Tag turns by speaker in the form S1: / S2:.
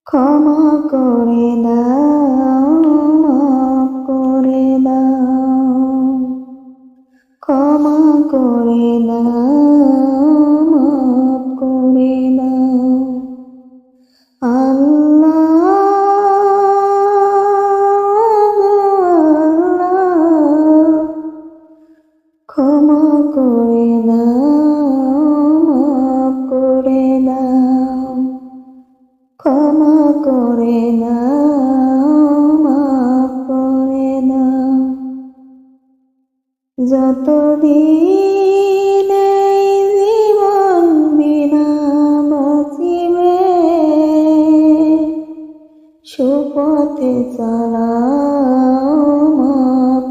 S1: ক্ষমা করে দাও, মাফ করে দাও, ক্ষমা করে দাও, মাফ করে দাও। ক্ষমা করে দাও, মাফ করে দাও, ক্ষমা করে দাও, মাফ করে দাও। যতদিন এই জীবন বিনা বাঁচিবে, সুপথে চলা